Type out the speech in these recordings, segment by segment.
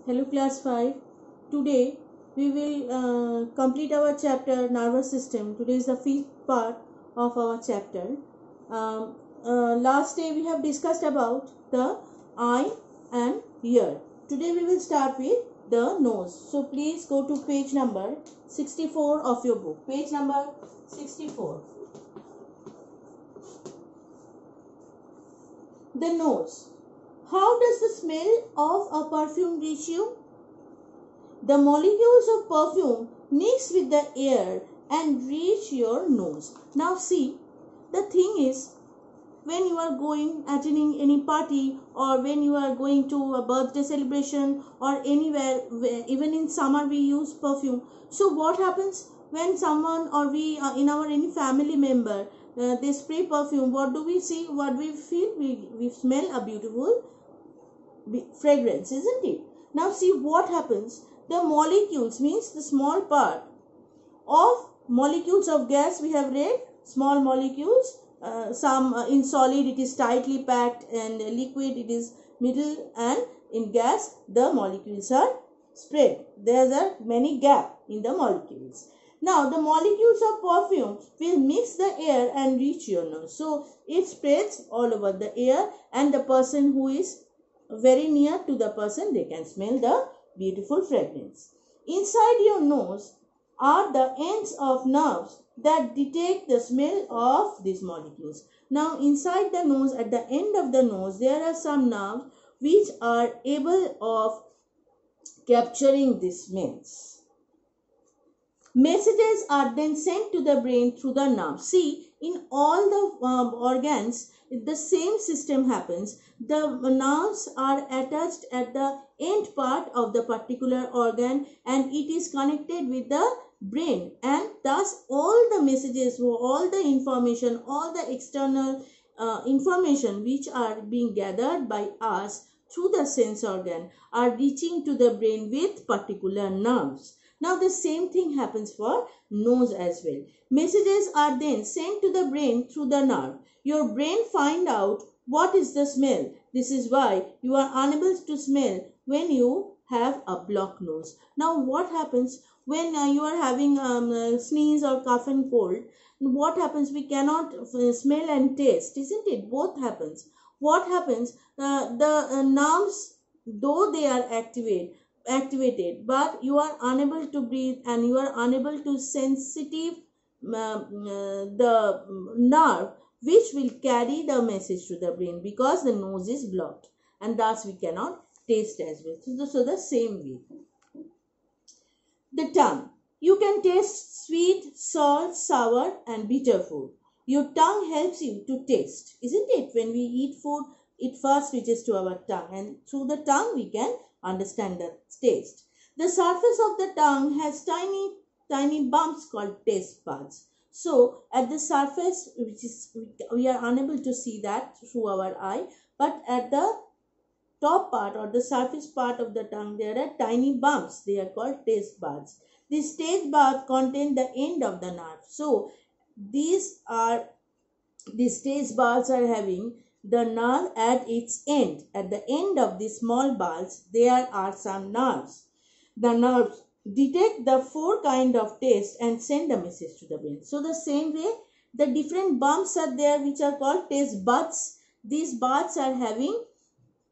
Hello class 5. Today we will complete our chapter nervous system. Today is the fifth part of our chapter. Last day we have discussed about the eye and ear. Today we will start with the nose. So please go to page number 64 of your book. Page number 64. The nose. How does the smell of a perfume reach you? The molecules of perfume mix with the air and reach your nose. Now see, the thing is, when you are attending any party, or when you are going to a birthday celebration, or anywhere, even in summer we use perfume. So what happens when someone, or we in our any family member, they spray perfume? What do we see? What we feel? We smell a beautiful fragrance, isn't it? Now see what happens. The molecules, means the small part of molecules of gas, we have read small molecules. Some in solid it is tightly packed, and liquid it is middle, and in gas the molecules are spread. There are many gaps in the molecules. Now the molecules of perfume will mix the air and reach your nose. So it spreads all over the air, and the person who is very near to the person, they can smell the beautiful fragrance. Inside your nose are the ends of nerves that detect the smell of these molecules. Now inside the nose, at the end of the nose, there are some nerves which are able of capturing these smells. Messages are then sent to the brain through the nerves. See, in all the organs, the same system happens. The nerves are attached at the end part of the particular organ, and it is connected with the brain, and thus all the messages, all the information, all the external information which are being gathered by us through the sense organ are reaching to the brain with particular nerves. Now the same thing happens for nose as well. Messages are then sent to the brain through the nerve. Your brain find out what is the smell. This is why you are unable to smell when you have a blocked nose. Now what happens when you are having sneeze or cough and cold? What happens? We cannot smell and taste, isn't it? Both happens. What happens? The nerves, though they are activated, but you are unable to breathe, and you are unable to sensitive the nerve which will carry the message to the brain, because the nose is blocked, and thus we cannot taste as well. So the same way. The tongue. You can taste sweet, salt, sour and bitter food. Your tongue helps you to taste, isn't it? When we eat food, it first reaches to our tongue, and through the tongue we can understand the taste. The surface of the tongue has tiny bumps called taste buds. So at the surface, which is we are unable to see that through our eye, but at the top part or the surface part of the tongue, there are tiny bumps. They are called taste buds. These taste buds contain the end of the nerve. So these taste buds are having the nerve at its end. At the end of the small buds, there are some nerves. The nerves detect the four kind of taste and send a message to the brain. So the same way, the different bumps are there which are called taste buds. These buds are having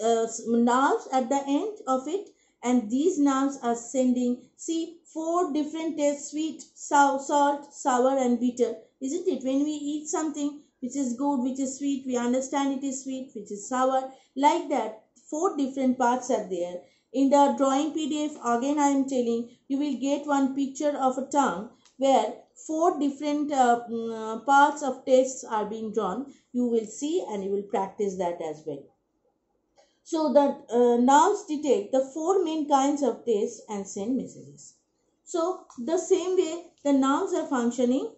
nerves at the end of it, and these nerves are sending, see, four different tastes: sweet, salt, sour and bitter, isn't it? When we eat something which is good, which is sweet, we understand it is sweet, which is sour, like that. Four different parts are there. In the drawing PDF, again I am telling, you will get one picture of a tongue where four different parts of tastes are being drawn. You will see, and you will practice that as well. So the nerves detect the four main kinds of taste and send messages. So the same way the nerves are functioning,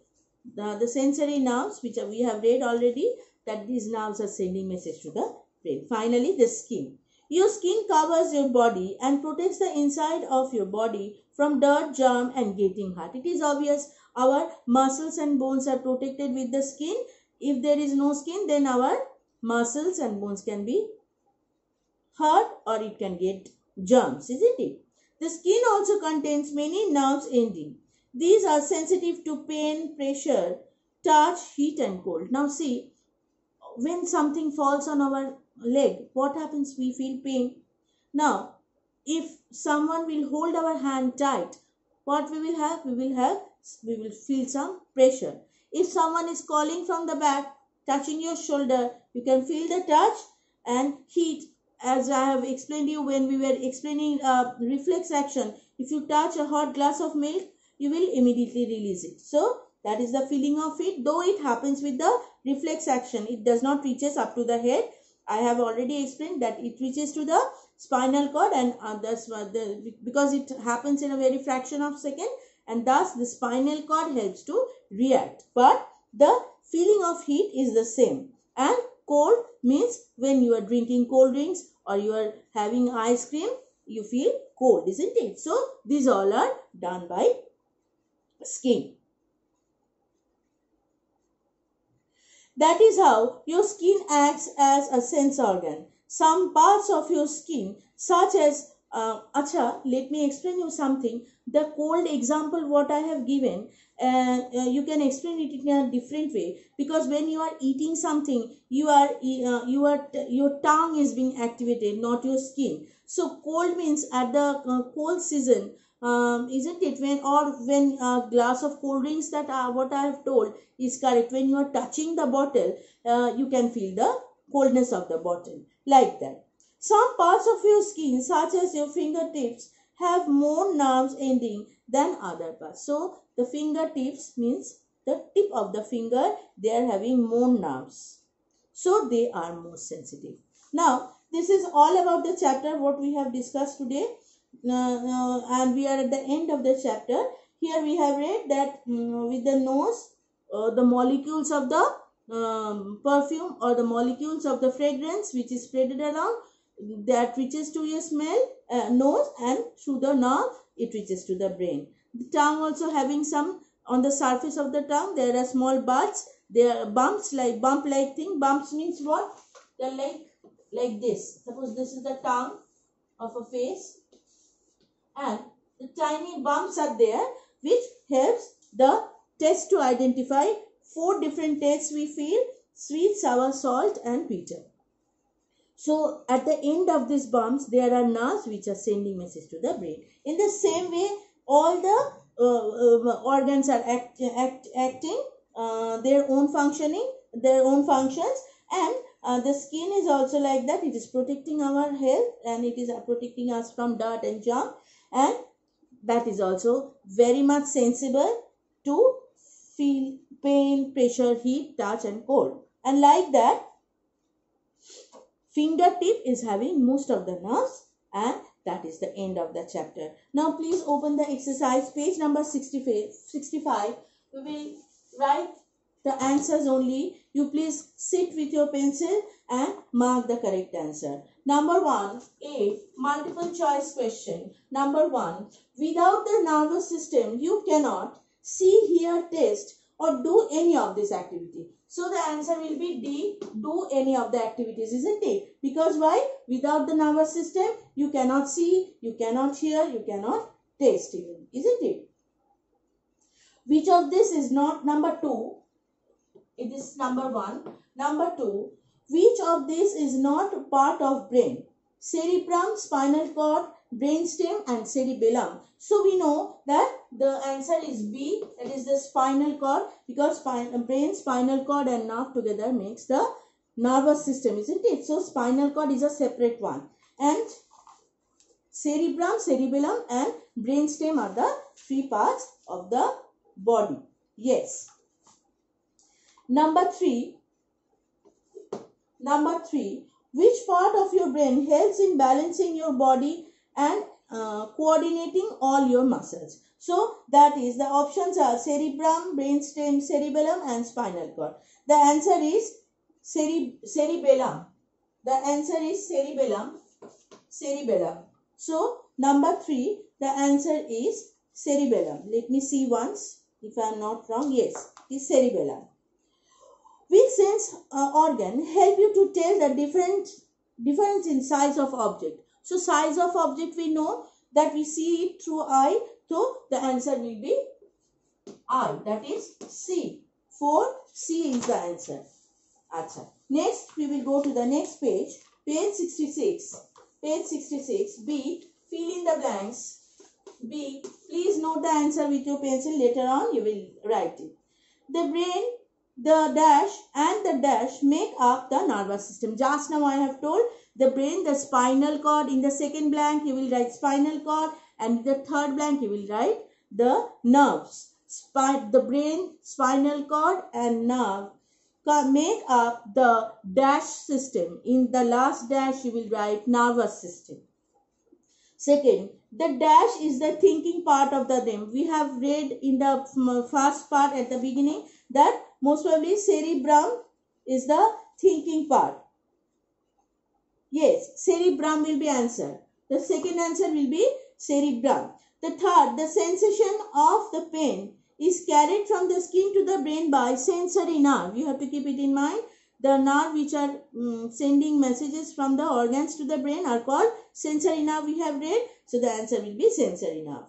the sensory nerves, which we have read already, that these nerves are sending message to the brain. Finally, the skin. Your skin covers your body and protects the inside of your body from dirt, germ and getting hurt. It is obvious our muscles and bones are protected with the skin. If there is no skin, then our muscles and bones can be hurt, or it can get germs, isn't it? The skin also contains many nerves ending. These are sensitive to pain, pressure, touch, heat and cold. Now see, when something falls on our leg, what happens? We feel pain. Now, if someone will hold our hand tight, what we will have? We will feel some pressure. If someone is calling from the back, touching your shoulder, you can feel the touch and heat. As I have explained you when we were explaining reflex action, if you touch a hot glass of milk, you will immediately release it. So that is the feeling of it. Though it happens with the reflex action, it does not reaches up to the head. I have already explained that it reaches to the spinal cord, and because it happens in a very fraction of second, and thus the spinal cord helps to react. But the feeling of heat is the same. And cold means when you are drinking cold drinks or you are having ice cream, you feel cold, isn't it? So these all are done by skin. That is how your skin acts as a sense organ. Some parts of your skin, such as, let me explain you something. The cold example what I have given, you can explain it in a different way, because when you are eating something, your tongue is being activated, not your skin. So cold means at the cold season, isn't it? When a glass of cold drinks, that what I have told is correct. When you are touching the bottle, you can feel the coldness of the bottle, like that. Some parts of your skin, such as your fingertips, have more nerves ending than other parts. So the fingertips means the tip of the finger, they are having more nerves. So they are more sensitive. Now this is all about the chapter what we have discussed today. And we are at the end of the chapter. Here we have read that with the nose, the molecules of the perfume or the molecules of the fragrance which is spreaded around, that reaches to your smell, nose, and through the nerve it reaches to the brain. The tongue also having some, on the surface of the tongue there are small buds, there are bumps, like bump like thing. Bumps means what? They're like this. Suppose this is the tongue of a face, and the tiny bumps are there which helps the taste to identify 4 different tastes we feel: sweet, sour, salt and bitter. So at the end of these bumps there are nerves which are sending message to the brain. In the same way, all the organs are acting their own functions, and the skin is also like that. It is protecting our health, and it is protecting us from dirt and germ, and that is also very much sensible to feel pain, pressure, heat, touch and cold. And like that, fingertip is having most of the nerves, and that is the end of the chapter. Now please open the exercise, page number 65. We will write the answers only. You please sit with your pencil and mark the correct answer. Number 1, A, multiple choice question. Number 1, without the nervous system, you cannot see, hear, taste or do any of this activity. So the answer will be D, do any of the activities, isn't it? Because why? Without the nervous system, you cannot see, you cannot hear, you cannot taste even, isn't it? Which of this is not? Number 2, it is number 1. Number 2, which of this is not part of brain? Cerebrum, spinal cord, brainstem and cerebellum. So we know that the answer is B, that is the spinal cord, because brain, spinal cord and nerve together makes the nervous system, isn't it? So spinal cord is a separate one, and cerebrum, cerebellum and brainstem are the 3 parts of the body. Yes. Number 3, which part of your brain helps in balancing your body and coordinating all your muscles? So that is, the options are cerebrum, brainstem, cerebellum and spinal cord. The answer is cerebellum. The answer is cerebellum. So number 3, the answer is cerebellum. Let me see once if I am not wrong. Yes, it is cerebellum. Which sense organ help you to tell the different difference in size of object. So size of object we know that we see it through eye. So the answer will be I, that is C. 4, C is the answer. Achha. Next we will go to the next page. Page 66. Page 66. B. Fill in the blanks. B. Please note the answer with your pencil. Later on you will write it. The brain, the dash and the dash make up the nervous system. Just now I have told the brain, the spinal cord. In the second blank you will write spinal cord, and in the third blank you will write the nerves. The brain, spinal cord and nerve make up the dash system. In the last dash you will write nervous system. Second, the dash is the thinking part of the brain. We have read in the first part at the beginning that most probably cerebrum is the thinking part. Yes, cerebrum will be answer. The second answer will be cerebrum. The third, the sensation of the pain is carried from the skin to the brain by sensory nerve. You have to keep it in mind. The nerve which are sending messages from the organs to the brain are called sensory nerve. We have read. So the answer will be sensory nerve.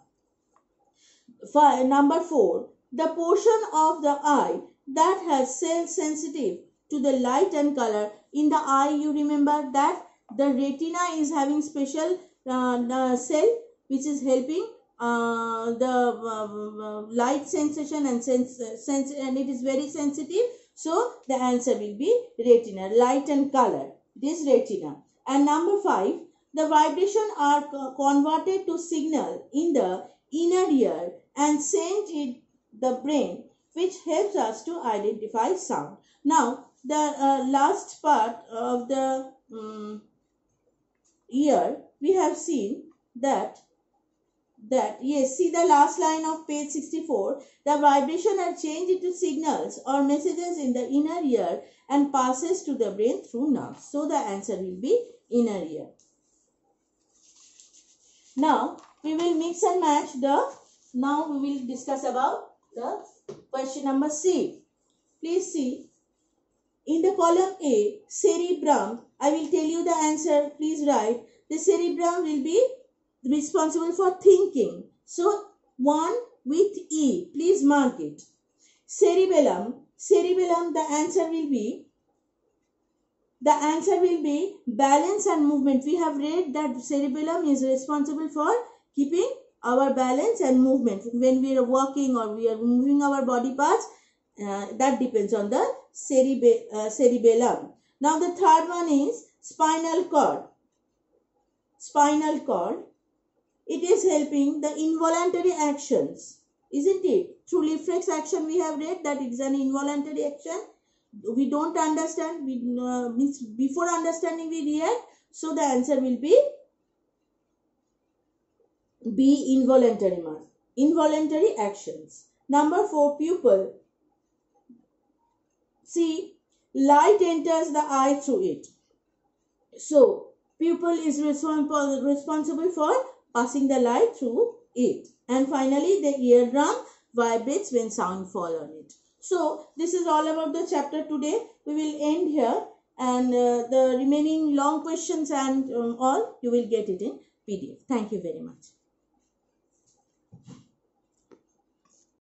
Number 4. The portion of the eye that has cells sensitive to the light and color. In the eye, you remember that the retina is having special cell which is helping the light sensation and and it is very sensitive. So the answer will be retina, light and color. This retina. And number 5, the vibration are converted to signal in the inner ear and sent in the brain, which helps us to identify sound. Now the last part of the ear, we have seen that yes, see the last line of page 64, the vibration are changed into signals or messages in the inner ear and passes to the brain through nerves. So the answer will be inner ear. Now we will mix and match now we will discuss about the question number C. Please see in the column A, cerebrum, I will tell you the answer. Please write. The cerebrum will be responsible for thinking. So 1 with E, please mark it. Cerebellum, the answer will be balance and movement. We have read that cerebellum is responsible for keeping our balance and movement. When we are walking or we are moving our body parts, that depends on the cerebellum. Now the third one is spinal cord. It is helping the involuntary actions, isn't it? Through reflex action we have read that it is an involuntary action. We don't understand, means before understanding we react. So the answer will be B, involuntary actions. Number 4, pupil. See, light enters the eye through it. So pupil is responsible for passing the light through it. And finally, the eardrum vibrates when sound fall on it. So this is all about the chapter today. We will end here, and the remaining long questions and all you will get it in PDF. Thank you very much.